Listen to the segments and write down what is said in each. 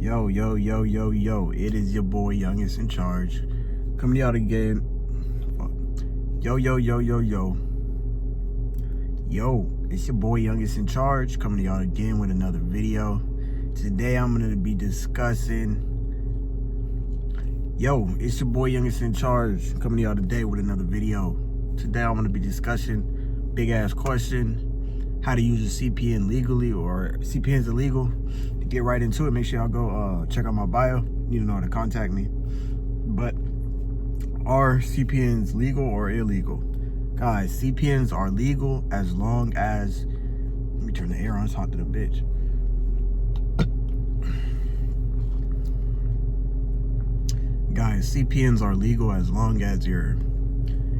Yo, yo, yo, yo, yo. It is your boy, Youngest in Charge. Coming to y'all again. Yo, yo, yo, yo, yo. Yo, it's your boy, Youngest in Charge. Coming to y'all again with another video. Today, I'm going to be discussing... Yo, it's your boy, Youngest in Charge. Coming to y'all today with another video. Today, I'm going to be discussing big-ass question. How to use a CPN legally, or CPNs illegal. To get right into it, make sure y'all go check out my bio. You need to know how to contact me. But are CPNs legal or illegal? Guys, CPNs are legal as long as, let me turn the air on, it's hot to the bitch. Guys, CPNs are legal as long as you're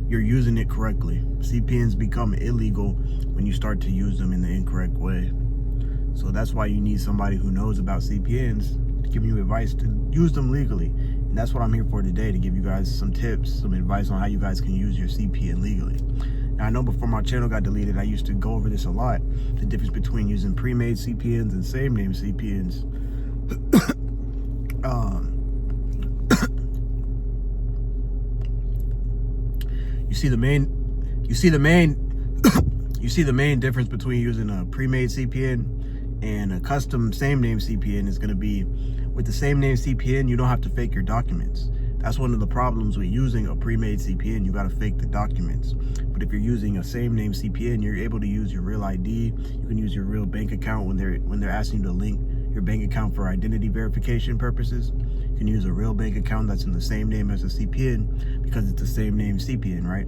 using it correctly. CPNs become illegal when you start to use them in the incorrect way. So that's why you need somebody who knows about CPNs to give you advice to use them legally. And that's what I'm here for today, to give you guys some tips, some advice on how you guys can use your CPN legally. Now, I know before my channel got deleted, I used to go over this a lot, the difference between using pre-made CPNs and same name CPNs. You see the main difference between using a pre-made CPN and a custom same name CPN is going to be, with the same name CPN, you don't have to fake your documents. That's one of the problems with using a pre-made CPN. You got to fake the documents. But if you're using a same name CPN, you're able to use your real ID. You can use your real bank account when they're asking you to link your bank account for identity verification purposes. You can use a real bank account that's in the same name as a CPN because it's the same name CPN, right?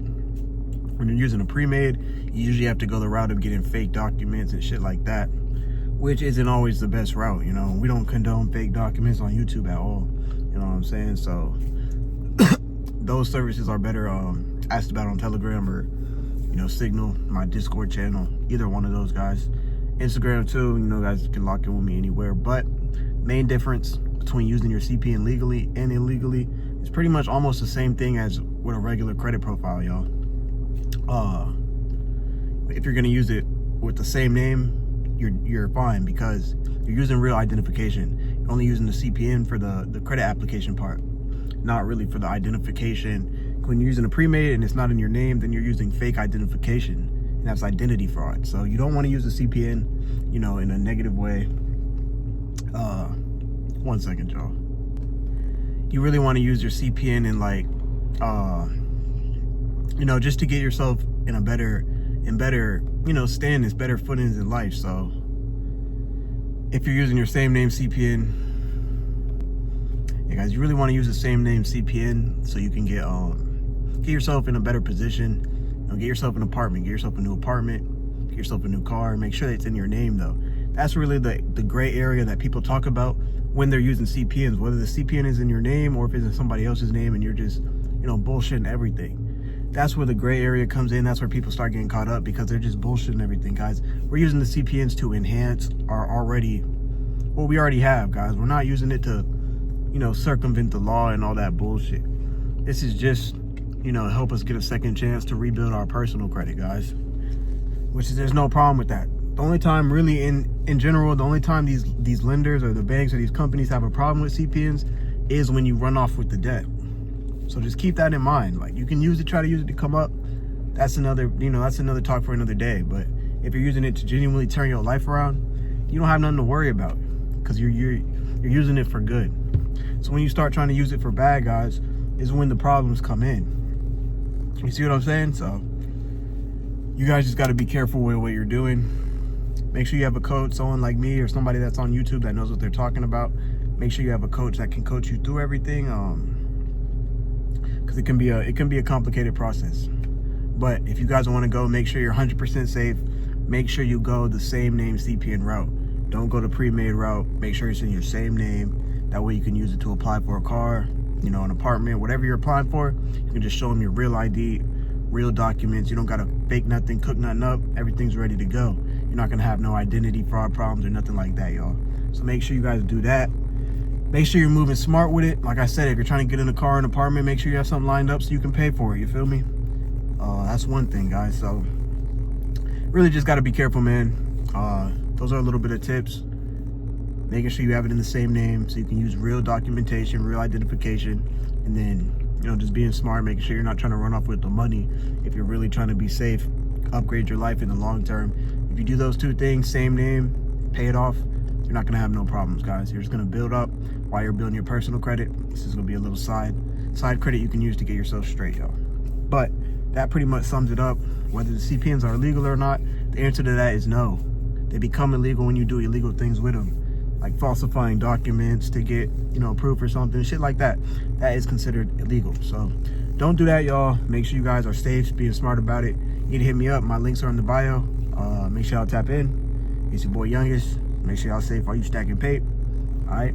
When you're using a pre-made, you usually have to go the route of getting fake documents and shit like that, which isn't always the best route. You know, we don't condone fake documents on YouTube at all. You know what I'm saying? So those services are better asked about on Telegram or, you know, Signal, my Discord channel, either one of those guys. Instagram too, you know, guys can lock in with me anywhere. But main difference between using your CPN legally and illegally is pretty much almost the same thing as with a regular credit profile, y'all. If you're gonna use it with the same name, you're fine because you're using real identification. You're only using the CPN for the credit application part, not really for the identification. When you're using a pre-made and it's not in your name, then you're using fake identification, and that's identity fraud. So you don't want to use the CPN, you know, in a negative way. One second, y'all. You really want to use your CPN in, like, you know, just to get yourself in better, you know, standings, better footings in life. So if you're using your same name CPN, yeah, guys, you really want to use the same name CPN so you can get yourself in a better position. You know, get yourself an apartment, get yourself a new apartment, get yourself a new car. Make sure that it's in your name, though. That's really the gray area that people talk about when they're using CPNs, whether the CPN is in your name or if it's in somebody else's name and you're just, you know, bullshitting everything. That's where the gray area comes in. That's where people start getting caught up because they're just bullshitting everything, guys. We're using the CPNs to enhance what we already have, guys. We're not using it to, you know, circumvent the law and all that bullshit. This is just, you know, help us get a second chance to rebuild our personal credit, guys. Which is, there's no problem with that. The only time really in general, the only time these lenders or the banks or these companies have a problem with CPNs is when you run off with the debt. So just keep that in mind. Like, you can try to use it to come up. That's another, you know, that's another talk for another day. But if you're using it to genuinely turn your life around, you don't have nothing to worry about because you're using it for good. So when you start trying to use it for bad, guys, is when the problems come in. You see what I'm saying? So you guys just got to be careful with what you're doing. Make sure you have a coach, someone like me or somebody that's on YouTube that knows what they're talking about. Make sure you have a coach that can coach you through everything. Because it can be a complicated process. But if you guys want to go, make sure you're 100% safe. Make sure you go the same name CPN route. Don't go the pre-made route. Make sure it's in your same name. That way you can use it to apply for a car, you know, an apartment, whatever you're applying for. You can just show them your real ID, real documents. You don't got to fake nothing, cook nothing up. Everything's ready to go. You're not going to have no identity fraud problems or nothing like that, y'all. So make sure you guys do that. Make sure you're moving smart with it. Like I said, if you're trying to get in a car, an apartment, make sure you have something lined up so you can pay for it. You feel me? That's one thing, guys. So really just got to be careful, man. Those are a little bit of tips. making sure you have it in the same name so you can use real documentation, real identification, and then, you know, just being smart, making sure you're not trying to run off with the money if you're really trying to be safe, upgrade your life in the long term. If you do those two things, same name, pay it off, you're not gonna have no problems, guys. You're just gonna build up while you're building your personal credit. This is gonna be a little side credit you can use to get yourself straight, yo. But that pretty much sums it up. Whether the CPNs are illegal or not, the answer to that is no. They become illegal when you do illegal things with them, like falsifying documents to get, you know, proof or something, shit like that. That is considered illegal. So don't do that, y'all. Make sure you guys are safe, being smart about it. You need to hit me up. My links are in the bio. Make sure y'all tap in. It's your boy Youngest. Make sure y'all safe while you stacking paper. All right.